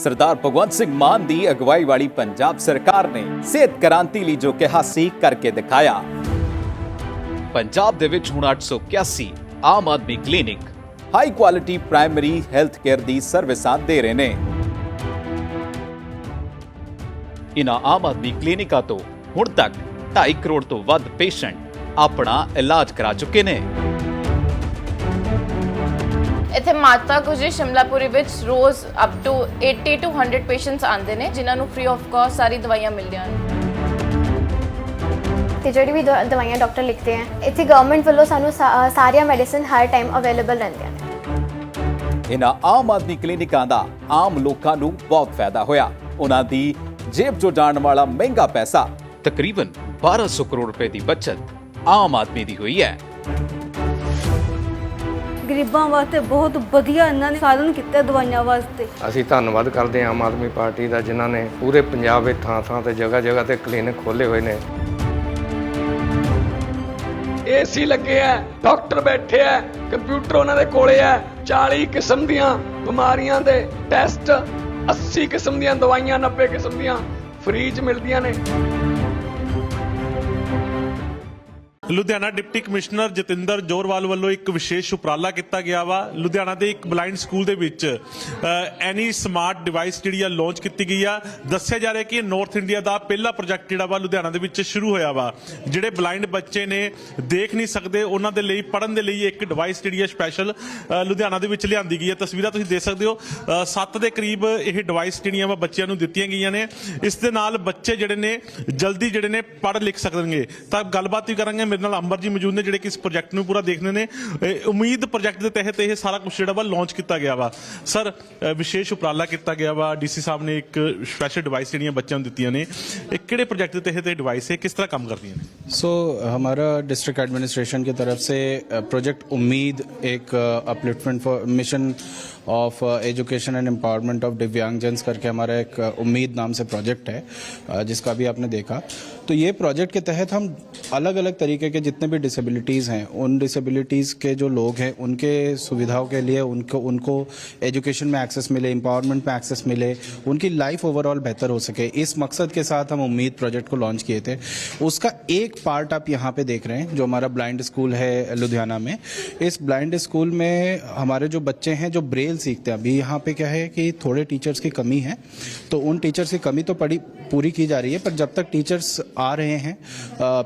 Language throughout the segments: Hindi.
सरदार भगवंत सिंह मान दी अगवाई वाली पंजाब सरकार ने सेहत क्रांति ਲਈ जो ਕਿਹਾ ਸੀ ਕਰਕੇ ਦਿਖਾਇਆ। पंजाब ਦੇ ਵਿੱਚ ਹੁਣ 881 Aam Aadmi clinic high quality primary health care ਦੀ ਸਰਵਿਸਾਂ ਦੇ ਰਹੇ ਨੇ। ਇਨ੍ਹਾਂ ਆਮ ਆਦਮੀ ਕਲੀਨਿਕਾਂ ਤੋਂ ਹੁਣ ਤੱਕ 2.5 ਕਰੋੜ ਤੋਂ ਵੱਧ ਪੇਸ਼ੈਂਟ ਆਪਣਾ ਇਲਾਜ ਕਰਾ ਚੁੱਕੇ ਨੇ। ਇੱਥੇ ਮਾਤਾ ਗੁਜਰੀ ਸ਼ਿਮਲਾਪੁਰੀ ਵਿੱਚ ਰੋਜ਼ ਅਪ ਟੂ 80 to 100 ਪੇਸ਼ੈਂਟਸ ਆਉਂਦੇ ਨੇ ਜਿਨ੍ਹਾਂ ਨੂੰ ਫ੍ਰੀ ਆਫ ਕਾਸਟ ਸਾਰੀ ਦਵਾਈਆਂ ਮਿਲਦੀਆਂ ਨੇ। ਤੇ ਜਿਹੜੀ ਵੀ ਦਵਾਈਆਂ ਡਾਕਟਰ ਲਿਖਦੇ ਆ ਇੱਥੇ ਗਵਰਨਮੈਂਟ ਵੱਲੋਂ ਸਾਨੂੰ ਸਾਰੀਆਂ ਮੈਡੀਸਿਨ ਹਰ ਟਾਈਮ ਅਵੇਲੇਬਲ ਰਹਿੰਦੀਆਂ ਨੇ। ਇਨ੍ਹਾਂ ਆਮ ਆਦਮੀ ਕਲੀਨਿਕਾਂ ਦਾ ਆਮ ਲੋਕਾਂ ਨੂੰ ਬਹੁਤ ਫਾਇਦਾ ਹੋਇਆ। ਉਹਨਾਂ ਦੀ ਜੇਬ 'ਚੋਂ ਜਾਣ ਵਾਲਾ ਮਹਿੰਗਾ ਪੈਸਾ ਤਕਰੀਬਨ 1200 ਕਰੋੜ ਰੁਪਏ ਦੀ ਬਚਤ ਆਮ ਆਦਮੀ ਦੀ ਹੋਈ ਹੈ। ਗਰੀਬਾਂ ਵਾਸਤੇ ਬਹੁਤ ਵਧੀਆ ਇਹਨਾਂ ਨੇ ਸਾਧਨ ਕੀਤਾ ਦਵਾਈਆਂ ਵਾਸਤੇ। ਅਸੀਂ ਧੰਨਵਾਦ ਕਰਦੇ ਹਾਂ ਆਮ ਆਦਮੀ ਪਾਰਟੀ ਦਾ ਜਿਨ੍ਹਾਂ ਨੇ ਪੂਰੇ ਪੰਜਾਬ ਵਿੱਚ ਥਾਂ-ਥਾਂ ਤੇ ਜਗ੍ਹਾ-ਜਗ੍ਹਾ ਤੇ ਕਲੀਨਿਕ ਖੋਲੇ ਹੋਏ ਨੇ। ਏਸੀ ਲੱਗੇ ਆ, ਡਾਕਟਰ ਬੈਠੇ ਆ, ਕੰਪਿਊਟਰ ਉਹਨਾਂ ਦੇ ਕੋਲੇ ਆ, 40 ਕਿਸਮ ਦੀਆਂ ਬਿਮਾਰੀਆਂ ਦੇ ਟੈਸਟ, 80 ਕਿਸਮ ਦੀਆਂ ਦਵਾਈਆਂ, 90 ਕਿਸਮ ਦੀਆਂ ਫ੍ਰੀ 'ਚ ਮਿਲਦੀਆਂ ਨੇ। ਲੁਧਿਆਣਾ ਡਿਪਟੀ ਕਮਿਸ਼ਨਰ ਜਤਿੰਦਰ ਜੋਰਵਾਲ ਵੱਲੋਂ ਇੱਕ ਵਿਸ਼ੇਸ਼ ਉਪਰਾਲਾ ਕੀਤਾ ਗਿਆ ਵਾ। ਲੁਧਿਆਣਾ ਦੇ ਇੱਕ ਬਲਾਈਂਡ ਸਕੂਲ ਦੇ ਵਿੱਚ ਐਨੀ ਸਮਾਰਟ ਡਿਵਾਈਸ ਜਿਹੜੀ ਆ ਲਾਂਚ ਕੀਤੀ ਗਈ ਆ। ਦੱਸਿਆ ਜਾ ਰਿਹਾ ਕਿ ਇਹ ਨਾਰਥ ਇੰਡੀਆ ਦਾ ਪਹਿਲਾ ਪ੍ਰੋਜੈਕਟ ਜਿਹੜਾ ਵਾ ਲੁਧਿਆਣਾ ਦੇ ਵਿੱਚ ਸ਼ੁਰੂ ਹੋਇਆ ਵਾ। ਜਿਹੜੇ ਬਲਾਈਂਡ ਬੱਚੇ ਨੇ, ਦੇਖ ਨਹੀਂ ਸਕਦੇ, ਉਹਨਾਂ ਦੇ ਲਈ ਪੜ੍ਹਨ ਦੇ ਲਈ ਇੱਕ ਡਿਵਾਈਸ ਜਿਹੜੀ ਆ ਸਪੈਸ਼ਲ ਲੁਧਿਆਣਾ ਦੇ ਵਿੱਚ ਲਿਆਂਦੀ ਗਈ ਹੈ। ਤਸਵੀਰਾਂ ਤੁਸੀਂ ਦੇਖ ਸਕਦੇ ਹੋ। 7 ਦੇ ਕਰੀਬ ਇਹ ਡਿਵਾਈਸ ਜਿਹੜੀਆਂ ਵਾ ਬੱਚਿਆਂ ਨੂੰ ਦਿੱਤੀਆਂ ਗਈਆਂ ਨੇ। ਇਸ ਦੇ ਨਾਲ ਬੱਚੇ ਜਿਹੜੇ ਨੇ ਜਲਦੀ ਜਿਹੜੇ ਨੇ ਪੜ੍ਹ ਲਿਖ ਸਕਣਗੇ। ਤਾਂ ਗੱਲਬਾਤ ਵੀ ਕਰਾਂਗੇ। ਮੇਰੇ ਨਾਲ ਅੰਬਰ ਜੀ ਮੌਜੂਦ ਨੇ ਜਿਹੜੇ ਕਿ ਇਸ ਪ੍ਰੋਜੈਕਟ ਨੂੰ ਪੂਰਾ ਦੇਖਦੇ ਨੇ। ਉਮੀਦ ਪ੍ਰੋਜੈਕਟ ਦੇ ਤਹਿਤ ਇਹ ਸਾਰਾ ਕੁਝ ਜਿਹੜਾ ਵਾ ਲਾਂਚ ਕੀਤਾ ਗਿਆ ਵਾ। ਸਰ, ਵਿਸ਼ੇਸ਼ ਉਪਰਾਲਾ ਕੀਤਾ ਗਿਆ ਵਾ। ਡੀਸੀ ਸਾਹਿਬ ਨੇ ਇੱਕ ਸਪੈਸ਼ਲ ਡਿਵਾਈਸ ਜਿਹੜੀਆਂ ਬੱਚਿਆਂ ਨੂੰ ਦਿੱਤੀਆਂ ਨੇ। ਇਹ ਕਿਹੜੇ ਪ੍ਰੋਜੈਕਟ ਦੇ ਤਹਿਤ ਇਹ ਡਿਵਾਈਸ ਹੈ, ਕਿਸ ਤਰ੍ਹਾਂ ਕੰਮ ਕਰਦੀਆਂ ਨੇ? हमारा डिस्ट्रिक्ट एडमिनिस्ट्रेशन की तरफ से प्रोजेक्ट उम्मीद एक upliftment for mission of education and empowerment of दिव्यांगजन्स करके हमारा एक उम्मीद नाम से प्रोजेक्ट है जिसका भी आपने देखा। तो ये प्रोजेक्ट के तहत हम अलग अलग तरीके के जितने भी डिसेबिलिटीज़ हैं, उन डिसेबिलिटीज़ के जो लोग हैं उनके सुविधाओं के लिए उनको एजुकेशन में एक्सेस मिले, एम्पावरमेंट में एक्सेस मिले, उनकी लाइफ ओवरऑल बेहतर हो सके, इस मकसद के साथ हम उम्मीद प्रोजेक्ट को लॉन्च किए थे। उसका एक पार्ट आप यहाँ पे देख रहे हैं जो हमारा ब्लाइंड स्कूल है लुधियाना में। इस ब्लाइंड स्कूल में हमारे जो बच्चे हैं जो ब्रेल सीखते हैं, अभी यहाँ पे क्या है कि थोड़े टीचर्स की कमी है, तो उन टीचर्स की कमी तो पूरी की जा रही है। पर जब तक टीचर्स आ रहे हैं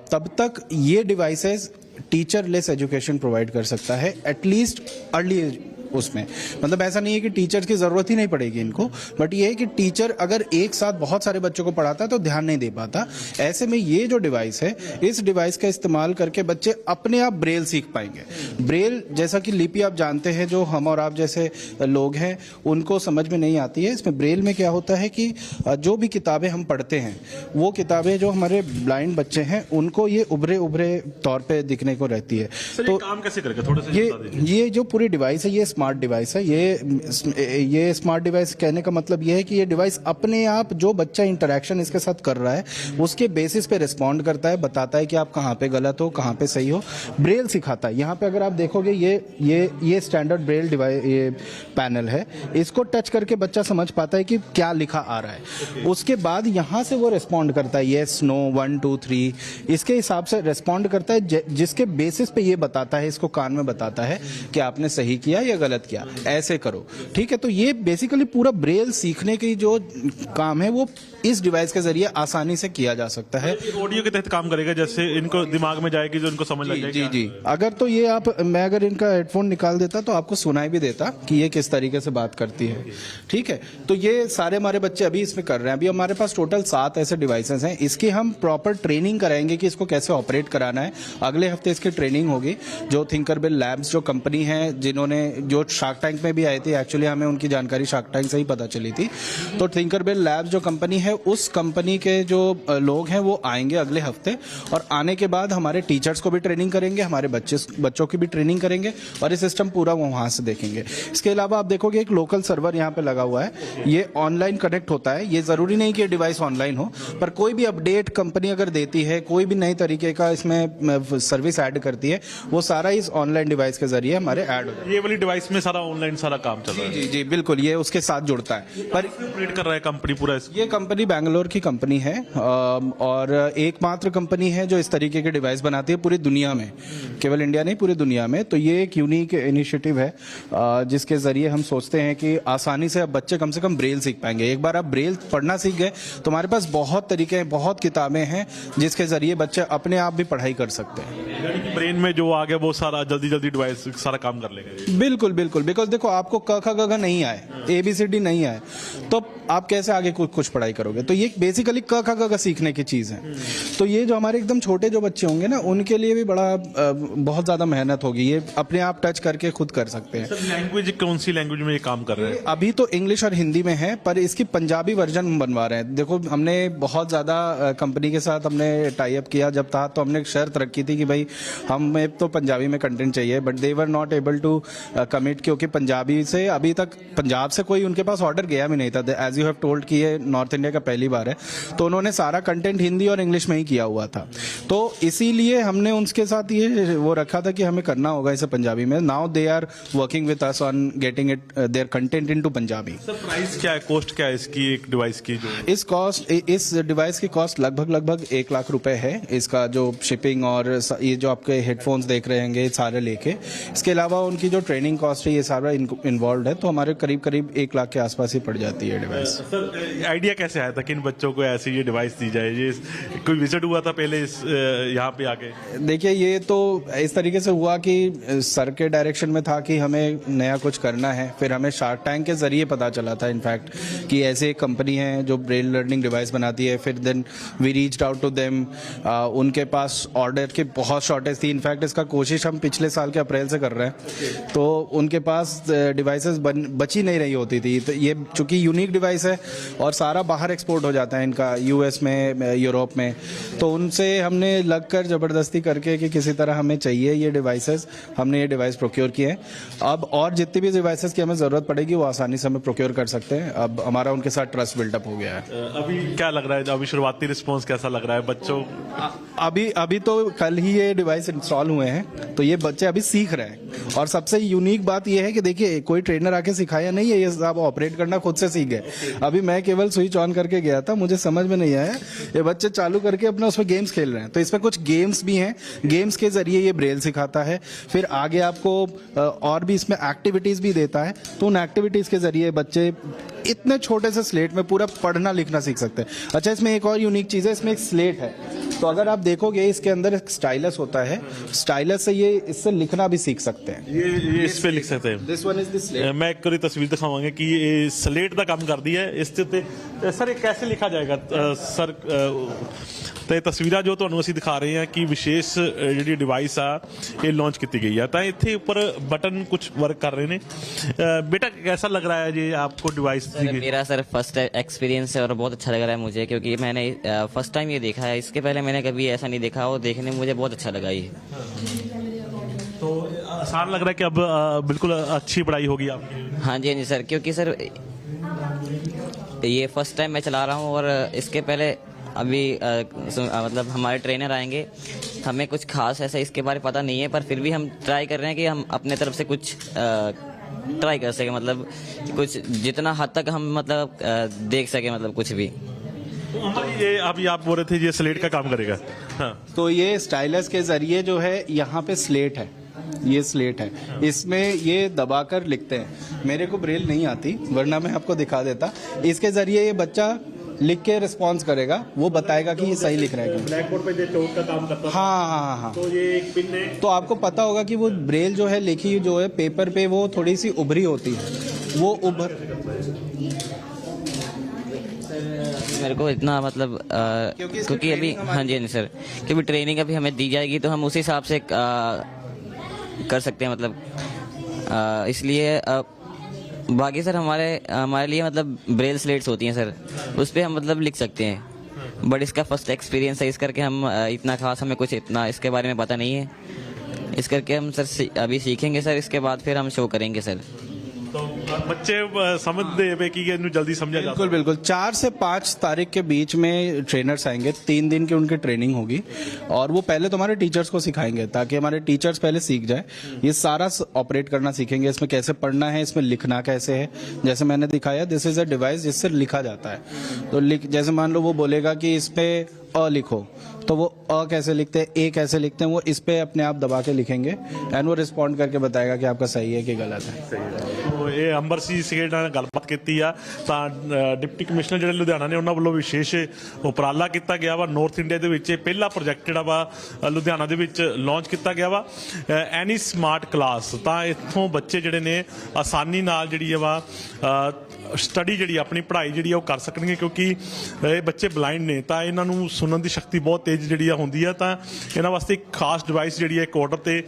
तब तक ये devices teacher less education provide कर सकता है, एटलीस्ट अर्ली उसमें। मतलब ऐसा नहीं है कि टीचर्स की ज़रूरत ही नहीं पड़ेगी इनको, बट ये है कि टीचर अगर एक साथ बहुत सारे बच्चों को पढ़ाता है तो ध्यान नहीं दे पाता। ऐसे में ये जो डिवाइस है, इस डिवाइस का इस्तेमाल करके बच्चे अपने आप ब्रेल सीख पाएंगे। ब्रेल जैसा कि लिपि आप जानते हैं, जो हम और आप जैसे लोग हैं उनको समझ में नहीं आती है। इसमें ब्रेल में क्या होता है कि जो भी किताबें हम पढ़ते हैं वो किताबें जो हमारे ब्लाइंड बच्चे हैं उनको ये उभरे तौर पर दिखने को रहती है। तो काम कैसे करेगा? थोड़ा सा ये जो पूरी डिवाइस है ये स्मार्ट डिवाइस है। ये स्मार्ट डिवाइस कहने का मतलब ये है कि ये डिवाइस अपने आप जो बच्चा इंटरेक्शन इसके साथ कर रहा है उसके बेसिस पे रिस्पॉन्ड करता है, बताता है कि आप कहाँ पे गलत हो, कहाँ पे सही हो, ब्रेल सिखाता है। यहाँ पे अगर आप देखोगे ये स्टैंडर्ड ब्रेल डिवाइस ये पैनल है, इसको टच करके बच्चा समझ पाता है कि क्या लिखा आ रहा है। उसके बाद यहाँ से वो रिस्पॉन्ड करता है, येस नो 1 2 3 इसके हिसाब से रिस्पॉन्ड करता है, जिसके बेसिस पे ये बताता है, इसको कान में बताता है कि आपने सही किया या गलत किया, ऐसे करो, ठीक है। तो ये बेसिकली पूरा ब्रेल सीखने की जो काम है वो इस डिवाइस के जरिए आसानी से किया जा सकता है। ऑडियो के तहत काम करेगा, जैसे इनको दिमाग में जाएगी जो इनको समझ लग जाएगी। जी अगर तो ये मैं अगर इनका हेडफोन निकाल देता तो आपको सुनाई भी देता कि ये किस तरीके से बात करती है, ठीक है। तो ये सारे हमारे बच्चे अभी इसमें कर रहे हैं। अभी हमारे पास टोटल 7 ऐसे डिवाइसेस हैं। इसकी हम प्रॉपर ट्रेनिंग कराएंगे कि इसको कैसे ऑपरेट कराना है। अगले हफ्ते इसकी ट्रेनिंग होगी। जो थिंकरबेल लैब्स जो कंपनी है जिन्होंने जो शार्क टैंक में भी आई थी, एक्चुअली हमें उनकी जानकारी शार्क टैंक से ही पता चली थी। तो थिंकरबेल लैब्स जो कंपनी है उस कंपनी के जो लोग हैं वो आएंगे अगले हफ्ते, और आने के बाद हमारे टीचर्स को भी ट्रेनिंग करेंगे, हमारे बच्चों की भी ट्रेनिंग करेंगे, और ये सिस्टम पूरा वो वहाँ से देखेंगे। इसके अलावा आप देखोगे एक लोकल सर्वर यहाँ पे लगा हुआ है, ये ऑनलाइन कनेक्ट होता है। ये ज़रूरी नहीं कि डिवाइस ऑनलाइन हो, पर कोई भी अपडेट कंपनी अगर देती है, कोई भी नई तरीके का इसमें सर्विस ऐड करती है, वो सारा इस ऑनलाइन डिवाइस के जरिए हमारे ऐड हो जाता है। ये वाली डिवाइस में सारा ऑनलाइन सारा काम चल रहा है। जी जी बिल्कुल, ये उसके साथ जुड़ता है। पर ऑपरेट कर रहा है कंपनी पूरा इसको? ये कंपनी बैंगलोर की कंपनी है, और एकमात्र कंपनी है जो इस तरीके के डिवाइस बनाती है पूरी दुनिया में, केवल इंडिया नहीं पूरी दुनिया में। तो ये एक यूनिक इनिशिएटिव है जिसके जरिए हम सोचते हैं कि आसानी से अब बच्चे कम से कम ब्रेल सीख पाएंगे। एक बार आप ब्रेल पढ़ना सीख गए तो हमारे पास बहुत तरीके हैं, बहुत किताबें हैं जिसके जरिए बच्चे अपने आप भी पढ़ाई कर सकते हैं। ब्रेन में जो आ गया वो सारा जल्दी डिवाइस सारा काम कर लेगा। बिल्कुल बिल्कुल, बिकॉज देखो आपको क ख ग घ नहीं आए, ABCD नहीं आए, तो आप कैसे आगे कुछ पढ़ाई करोगे? तो ये बेसिकली क ख ग घ सीखने की चीज है। तो ये जो हमारे एकदम छोटे जो बच्चे होंगे ना, उनके लिए भी बड़ा बहुत ज्यादा मेहनत होगी, ये अपने आप टच करके खुद कर सकते हैं। लैंग्वेज कौन सी लैंग्वेज में ये काम कर रहे हैं? अभी तो इंग्लिश और हिंदी में है, पर इसकी पंजाबी वर्जन बनवा रहे हैं। देखो हमने बहुत ज़्यादा कंपनी के साथ हमने टाई अप किया जब था, तो हमने एक शर्त रखी थी कि भाई हमें तो पंजाबी में कंटेंट चाहिए, but they were not able to commit, क्योंकि पंजाबी से अभी तक पंजाब से कोई उनके पास ऑर्डर गया भी नहीं था। एज यू हैव टोल्ड कि ये नॉर्थ इंडिया का पहली बार है, तो उन्होंने सारा कंटेंट हिंदी और इंग्लिश में ही किया हुआ था। तो इसीलिए हमने उनके साथ ये वो रखा था कि हमें करना होगा इसे पंजाबी में। Now they are working with us on getting it their content into Punjabi. Sir price क्या है, कॉस्ट क्या है इसकी एक डिवाइस की? जो इस डिवाइस की कॉस्ट लगभग 1 लाख रुपए है, इसका जो शिपिंग और ये जो आपके हेडफोन्स देख रहे हैं सारे लेके। इसके अलावा उनकी जो ट्रेनिंग कॉस्ट है ये सारा इन्वॉल्व है, तो हमारे करीब 1 लाख के आसपास ही पड़ जाती है डिवाइस। सर आइडिया कैसे आया था कि इन बच्चों को ऐसी ये डिवाइस दी जाए? ये कोई विजिट हुआ था पहले यहाँ पे आके? देखिए ये तो इस तरीके से हुआ कि सर के डायरेक्शन में था कि हमें नया कुछ करना है, फिर हमें शार्क टैंक के जरिए पता चला था इनफैक्ट कि ऐसे एक कंपनी है जो ब्रेल लर्निंग डिवाइस बनाती है। फिर then we reached out to them, उनके पास ऑर्डर की बहुत शॉर्टेज थी। इनफैक्ट इसका कोशिश हम पिछले साल के अप्रैल से कर रहे हैं, तो उनके पास डिवाइसेस बची नहीं रही होती थी। तो ये चूंकि यूनिक डिवाइस है और सारा बाहर एक्सपोर्ट हो जाता है इनका, US में, यूरोप में, तो उनसे हमने लगकर ज़बरदस्ती करके कि किसी तरह हमें चाहिए ये डिवाइसेस, हमने ये डिवाइस प्रोक्योर किए हैं। अब और जितनी भी डिवाइसेस की हमें ज़रूरत पड़ेगी वो आसानी से हमें प्रोक्योर कर सकते हैं। अब हमारा उनके साथ ट्रस्ट बिल्डअप हो गया है। अभी क्या लग रहा है, अभी शुरुआती रिस्पॉन्स कैसा लग रहा है बच्चों? अभी तो कल ही ये डिवाइस इंस्टॉल हुए हैं, तो ये बच्चे अभी सीख रहे हैं। और सबसे यूनिक बात ये है कि देखिए कोई ट्रेनर आके सिखाया नहीं है, ये सब ऑपरेट करना खुद से सीख गए। अभी मैं केवल स्विच ऑन करके गया था, मुझे समझ में नहीं आया, ये बच्चे चालू करके अपना उसमें गेम्स खेल रहे हैं। तो इसमें कुछ गेम्स भी हैं, गेम्स के जरिए ये ब्रेल सिखाता है। फिर आगे आपको और भी इसमें एक्टिविटीज भी देता है, तो उन एक्टिविटीज के जरिए बच्चे इतने छोटे से स्लेट में पूरा पढ़ना लिखना सीख सकते हैं। अच्छा, इसमें एक और यूनिक चीज़ है, इसमें एक स्लेट है, तो अगर आप देखोगे इसके अंदर एक स्टाइलस होता है, स्टाइलस से ये इससे लिखना भी सीख सकते हैं। ये इस पे लिख सकते हैं। This one is the slate. मैं एक कोई तस्वीर दिखाऊंगा कि ये स्लेट का काम कर दी है इसके उत्ते। सर ये कैसे लिखा जाएगा सर? तो ये तस्वीर जो ਤੁਹਾਨੂੰ ਅਸੀਂ ਦਿਖਾ ਰਹੇ ਹਾਂ ਕਿ ਵਿਸ਼ੇਸ਼ ਜਿਹੜੀ ਡਿਵਾਈਸ ਆ ਇਹ ਲਾਂਚ ਕੀਤੀ गई है, तो ਇੱਥੇ ਉੱਪਰ बटन कुछ वर्क कर रहे हैं। बेटा कैसा लग रहा है ये आपको डिवाइस? मेरा सर फर्स्ट एक्सपीरियंस है और बहुत अच्छा लग रहा है मुझे, क्योंकि मैंने फर्स्ट टाइम ये देखा है। इसके पहले मैंने कभी ऐसा नहीं देखा और देखने में मुझे बहुत अच्छा लगा ये। तो आसान लग रहा है कि अब बिल्कुल अच्छी पढ़ाई होगी आपकी? हाँ जी सर, क्योंकि सर ये फर्स्ट टाइम मैं चला रहा हूँ और इसके पहले अभी मतलब हमारे ट्रेनर आएंगे, हमें कुछ खास ऐसा इसके बारे में पता नहीं है, पर फिर भी हम ट्राई कर रहे हैं कि हम अपने तरफ से कुछ ट्राई कर सकें, मतलब कुछ जितना हद तक हम मतलब देख सकें, मतलब कुछ भी। ये अभी आप बोल रहे थे ये स्लेट का काम करेगा? हाँ। तो ये स्टाइलस के जरिए जो है यहाँ पे स्लेट है, ये स्लेट है, इसमें ये दबाकर लिखते हैं। मेरे को ब्रेल नहीं आती वरना मैं आपको दिखा देता। इसके जरिए ये बच्चा लिख के रिस्पॉन्स करेगा, वो बताएगा कि ये सही लिख रहा है। ब्लैक बोर्ड पे जो चौक का काम करता है। हाँ। तो ये एक पिन है, तो आपको पता होगा कि वो ब्रेल जो है लिखी जो है पेपर पे वो थोड़ी सी उभरी होती है, वो मेरे को इतना मतलब क्योंकि अभी हाँ जी सर, क्योंकि ट्रेनिंग अभी हमें दी जाएगी तो हम उस हिसाब से कर सकते हैं, मतलब इसलिए बाकी सर हमारे लिए मतलब ब्रेल स्लेट्स होती हैं सर, उस पर हम मतलब लिख सकते हैं, बट इसका फर्स्ट एक्सपीरियंस है, इस करके हम इतना खास हमें कुछ इतना इसके बारे में पता नहीं है। इस करके हम सर अभी सीखेंगे सर, इसके बाद फिर हम शो करेंगे सर। तो बच्चे समझते हैं कि इन्हें जल्दी समझा जा बिल्कुल बिल्कुल 4 से 5 तारीख के बीच में ट्रेनर्स आएंगे, 3 दिन की उनकी ट्रेनिंग होगी और वो पहले तो हमारे टीचर्स को सिखाएंगे ताकि हमारे टीचर्स पहले सीख जाए, ये सारा ऑपरेट करना सीखेंगे, इसमें कैसे पढ़ना है, इसमें लिखना कैसे है। जैसे मैंने दिखाया, दिस इज अ डिवाइस जिससे लिखा जाता है। तो जैसे मान लो वो बोलेगा कि इस पे अ लिखो, तो वो अ कैसे लिखते हैं, ए कैसे लिखते हैं, वो इस पे अपने आप दबा के लिखेंगे एंड वो रिस्पॉन्ड करके बताएगा कि आपका सही है कि गलत है। ਇਹ ਅੰਬਰ ਸਿੰਘ ਸੀਗੇ ਨਾਲ ਗੱਲਬਾਤ ਕੀਤੀ ਆ ਤਾਂ ਡਿਪਟੀ ਕਮਿਸ਼ਨਰ ਜਿਹੜੇ ਲੁਧਿਆਣਾ ਨੇ ਉਹਨਾਂ ਵੱਲੋਂ ਵਿਸ਼ੇਸ਼ ਉਪਰਾਲਾ ਕੀਤਾ ਗਿਆ ਵਾ। ਨਾਰਥ ਇੰਡੀਆ ਦੇ ਵਿੱਚ ਇਹ ਪਹਿਲਾ ਪ੍ਰੋਜੈਕਟ ਜਿਹੜਾ ਵਾ ਲੁਧਿਆਣਾ ਦੇ ਵਿੱਚ ਲਾਂਚ ਕੀਤਾ ਗਿਆ ਵਾ, ਐਨੀ ਸਮਾਰਟ ਕਲਾਸ। ਤਾਂ ਇੱਥੋਂ ਬੱਚੇ ਜਿਹੜੇ ਨੇ ਆਸਾਨੀ ਨਾਲ ਜਿਹੜੀ ਵਾ ਸਟੱਡੀ ਜਿਹੜੀ ਆਪਣੀ ਪੜ੍ਹਾਈ ਜਿਹੜੀ ਉਹ ਕਰ ਸਕਣਗੇ, ਕਿਉਂਕਿ ਇਹ ਬੱਚੇ ਬਲਾਈਂਡ ਨੇ ਤਾਂ ਇਹਨਾਂ ਨੂੰ ਸੁਣਨ ਦੀ ਸ਼ਕਤੀ ਬਹੁਤ ਤੇਜ਼ ਜਿਹੜੀ ਆ ਹੁੰਦੀ ਆ। ਤਾਂ ਇਹਨਾਂ ਵਾਸਤੇ ਇੱਕ ਖਾਸ ਡਿਵਾਈਸ ਜਿਹੜੀ ਹੈ ਇੱਕ ਆਰਡਰ ਤੇ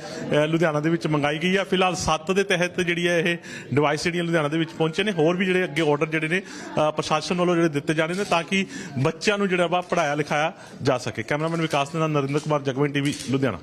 ਲੁਧਿਆਣਾ ਦੇ ਵਿੱਚ ਮੰਗਾਈ ਗਈ ਆ। ਫਿਲਹਾਲ 7 ਦੇ ਤਹਿਤ ਜਿਹੜੀ ਹੈ ਇਹ ਡਿਵਾਈਸ ਜਿਹੜੀਆਂ ਲੁਧਿਆਣਾ ਦੇ ਵਿੱਚ ਪਹੁੰਚੇ ਨੇ। ਹੋਰ ਵੀ ਜਿਹੜੇ ਅੱਗੇ ਆਰਡਰ ਜਿਹੜੇ ਨੇ ਪ੍ਰਸ਼ਾਸਨ ਵੱਲੋਂ ਜਿਹੜੇ ਦਿੱਤੇ ਜਾਣੇ ਨੇ ਤਾਂ ਕਿ ਬੱਚਿਆਂ ਨੂੰ ਜਿਹੜਾ ਵਾ ਪੜ੍ਹਾਇਆ ਲਿਖਾਇਆ ਜਾ ਸਕੇ। ਕੈਮਰਾਮੈਨ ਵਿਕਾਸ ਦੇ ਨਾਲ ਨਰਿੰਦਰ ਕੁਮਾਰ, ਜਗਵੰਤ ਟੀਵੀ, ਲੁਧਿਆਣਾ।